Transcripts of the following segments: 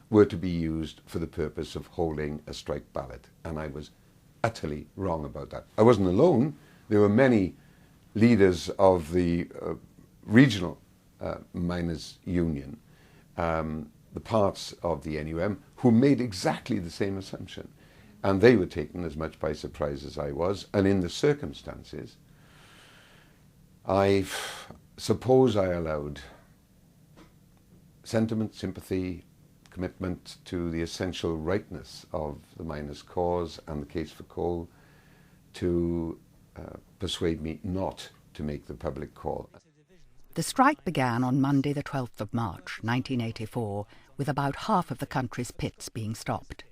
were to be used for the purpose of holding a strike ballot. And I was utterly wrong about that. I wasn't alone. There were many leaders of the regional miners' union, the parts of the NUM, who made exactly the same assumption. And they were taken as much by surprise as I was. And in the circumstances, I suppose I allowed sentiment, sympathy, commitment to the essential rightness of the miners' cause and the case for coal to persuade me not to make the public call. The strike began on Monday the 12th of March, 1984, with about half of the country's pits being stopped.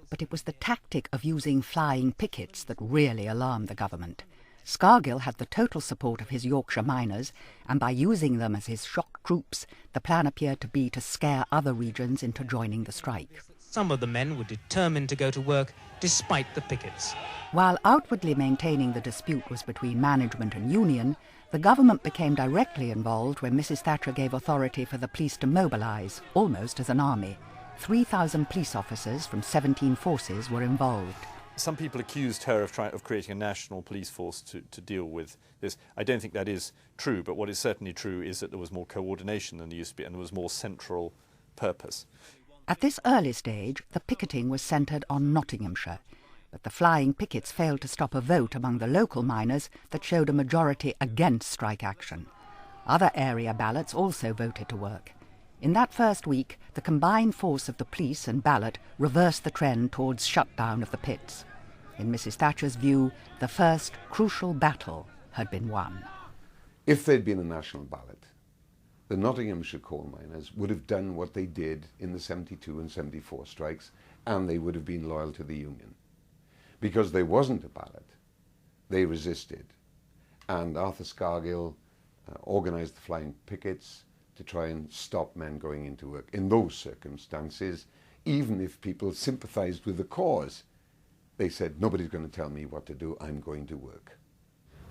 But it was the tactic of using flying pickets that really alarmed the government. Scargill had the total support of his Yorkshire miners, and by using them as his shock troops, the plan appeared to be to scare other regions into joining the strike. Some of the men were determined to go to work despite the pickets. While outwardly maintaining the dispute was between management and union, the government became directly involved when Mrs. Thatcher gave authority for the police to mobilise, almost as an army. 3,000 police officers from 17 forces were involved. Some people accused her of creating a national police force to deal with this. I don't think that is true, but what is certainly true is that there was more coordination than there used to be, and there was more central purpose. At this early stage, the picketing was centred on Nottinghamshire, but the flying pickets failed to stop a vote among the local miners that showed a majority against strike action. Other area ballots also voted to work. In that first week, the combined force of the police and ballot reversed the trend towards shutdown of the pits. In Mrs. Thatcher's view, the first crucial battle had been won. If there'd been a national ballot, the Nottinghamshire coal miners would have done what they did in the 72 and 74 strikes, and they would have been loyal to the union. Because there wasn't a ballot, they resisted. And Arthur Scargill organised the flying pickets to try and stop men going into work. In those circumstances, even if people sympathised with the cause, they said, nobody's going to tell me what to do, I'm going to work.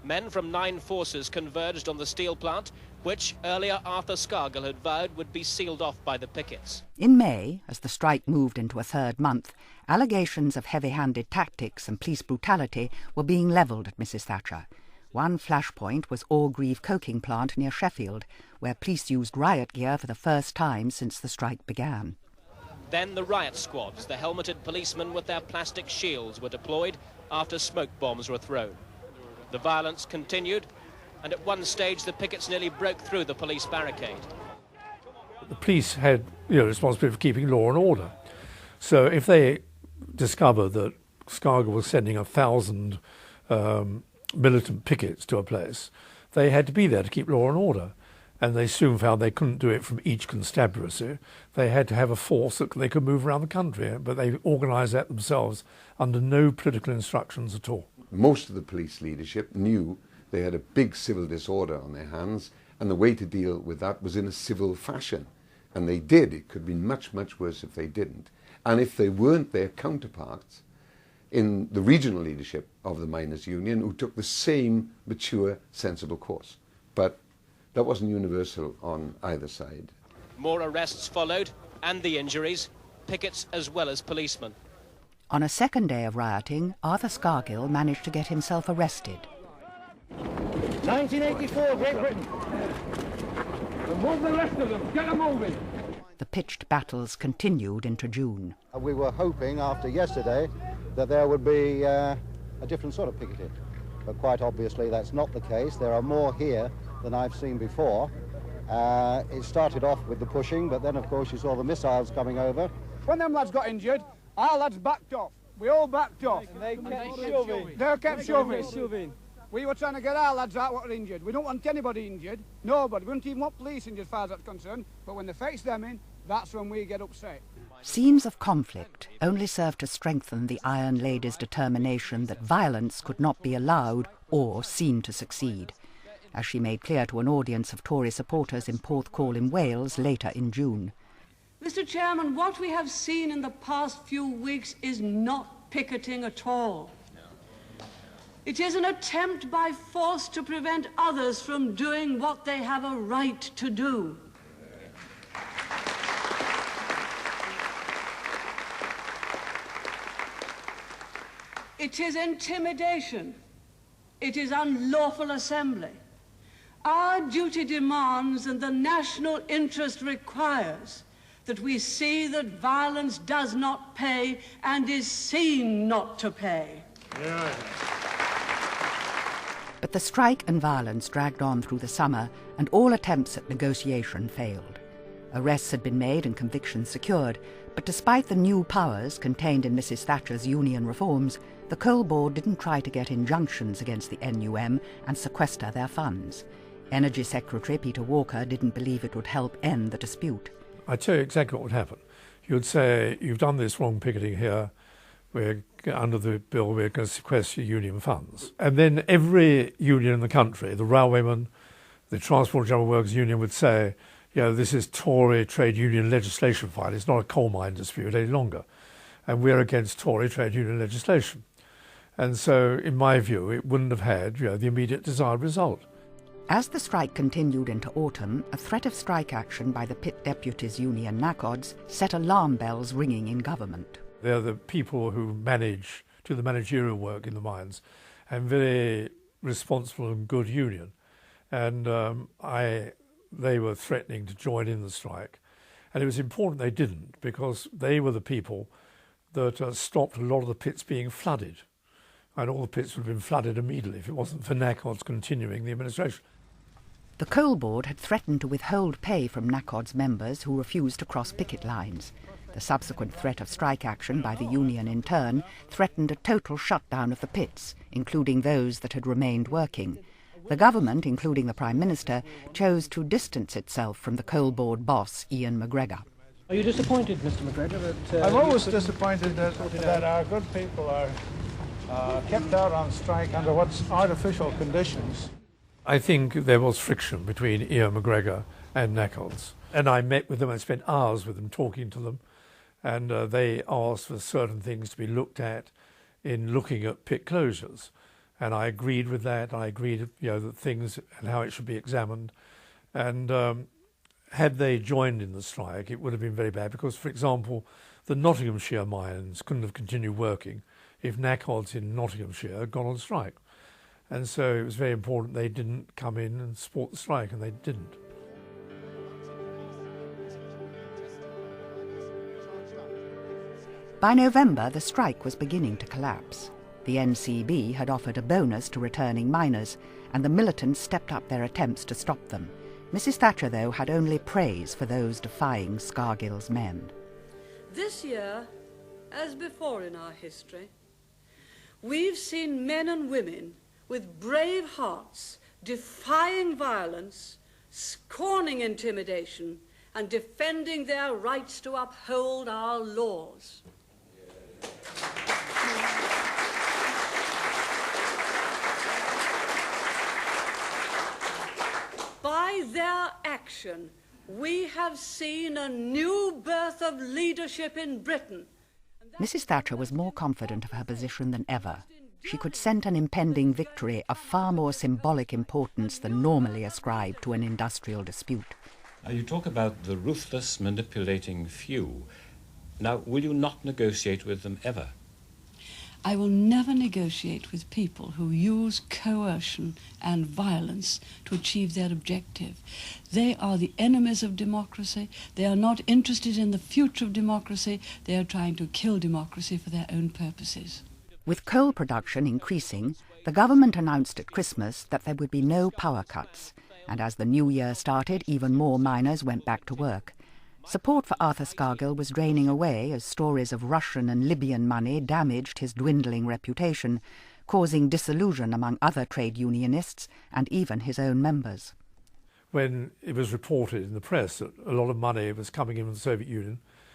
Men from 9 forces converged on the steel plant, which earlier Arthur Scargill had vowed would be sealed off by the pickets. In May, as the strike moved into a third month, allegations of heavy-handed tactics and police brutality were being levelled at Mrs. Thatcher. One flashpoint was Orgreave coking plant near Sheffield, where police used riot gear for the first time since the strike began. Then the riot squads, the helmeted policemen with their plastic shields, were deployed after smoke bombs were thrown. The violence continued, and at one stage the pickets nearly broke through the police barricade. The police had responsibility for keeping law and order. So if they discovered that Scargill was sending 1,000 militant pickets to a place, they had to be there to keep law and order. And they soon found they couldn't do it from each constabulary. They had to have a force that they could move around the country, but they organised that themselves under no political instructions at all. Most of the police leadership knew they had a big civil disorder on their hands, and the way to deal with that was in a civil fashion. And they did. It could be much, much worse if they didn't. And if they weren't their counterparts in the regional leadership of the miners' union, who took the same mature, sensible course. But that wasn't universal on either side. More arrests followed, and the injuries, pickets as well as policemen. On a second day of rioting, Arthur Scargill managed to get himself arrested. 1984, Great Britain. Move the rest of them, get them moving. The pitched battles continued into June. We were hoping after yesterday that there would be a different sort of picketing. But quite obviously that's not the case. There are more here than I've seen before. It started off with the pushing, but then of course you saw the missiles coming over. When them lads got injured, our lads backed off. We all backed off. And they kept shoving. They kept shoving. We were trying to get our lads out what were injured. We don't want anybody injured. Nobody. We don't even want police injured as far as that's concerned. But when they fetch them in, that's when we get upset. Scenes of conflict only served to strengthen the Iron Lady's determination that violence could not be allowed or seen to succeed, as she made clear to an audience of Tory supporters in Porthcawl in Wales later in June. Mr. Chairman, what we have seen in the past few weeks is not picketing at all. It is an attempt by force to prevent others from doing what they have a right to do. It is intimidation. It is unlawful assembly. Our duty demands and the national interest requires that we see that violence does not pay and is seen not to pay. Yeah. But the strike and violence dragged on through the summer, and all attempts at negotiation failed. Arrests had been made and convictions secured, but despite the new powers contained in Mrs. Thatcher's union reforms, the Coal Board didn't try to get injunctions against the NUM and sequester their funds. Energy Secretary Peter Walker didn't believe it would help end the dispute. I tell you exactly what would happen. You'd say, you've done this wrong picketing here, we're under the bill, we're going to sequester your union funds. And then every union in the country, the railwaymen, the Transport General Workers Union would say, you know, this is Tory trade union legislation fight, it's not a coal mine dispute any longer. And we're against Tory trade union legislation. And so, in my view, it wouldn't have had, you know, the immediate desired result. As the strike continued into autumn, a threat of strike action by the pit deputies union NACODS set alarm bells ringing in government. They're the people who do the managerial work in the mines, and very responsible and good union. And they were threatening to join in the strike. And it was important they didn't, because they were the people that stopped a lot of the pits being flooded. And all the pits would have been flooded immediately if it wasn't for NACODS continuing the administration. The Coal Board had threatened to withhold pay from NACODS members who refused to cross picket lines. The subsequent threat of strike action by the union in turn threatened a total shutdown of the pits, including those that had remained working. The government, including the Prime Minister, chose to distance itself from the Coal Board boss, Ian McGregor. Are you disappointed, Mr McGregor? That, I'm always disappointed that our good people are kept out on strike under what's artificial conditions. I think there was friction between Ian McGregor and NACODS. And I met with them, I spent hours with them talking to them, and they asked for certain things to be looked at in looking at pit closures. And I agreed with that. I agreed, you know, that things and how it should be examined. And had they joined in the strike, it would have been very bad because, for example, the Nottinghamshire mines couldn't have continued working if NACODS in Nottinghamshire had gone on strike. And so it was very important they didn't come in and support the strike, and they didn't. By November, the strike was beginning to collapse. The NCB had offered a bonus to returning miners, and the militants stepped up their attempts to stop them. Mrs. Thatcher, though, had only praise for those defying Scargill's men. This year, as before in our history, we've seen men and women with brave hearts defying violence, scorning intimidation, and defending their rights to uphold our laws. By their action, we have seen a new birth of leadership in Britain. Mrs. Thatcher was more confident of her position than ever. She could scent an impending victory of far more symbolic importance than normally ascribed to an industrial dispute. You talk about the ruthless, manipulating few. Now, will you not negotiate with them ever? I will never negotiate with people who use coercion and violence to achieve their objective. They are the enemies of democracy. They are not interested in the future of democracy. They are trying to kill democracy for their own purposes. With coal production increasing, the government announced at Christmas that there would be no power cuts. And as the new year started, even more miners went back to work. Support for Arthur Scargill was draining away as stories of Russian and Libyan money damaged his dwindling reputation, causing disillusion among other trade unionists and even his own members. When it was reported in the press that a lot of money was coming in from the Soviet Union,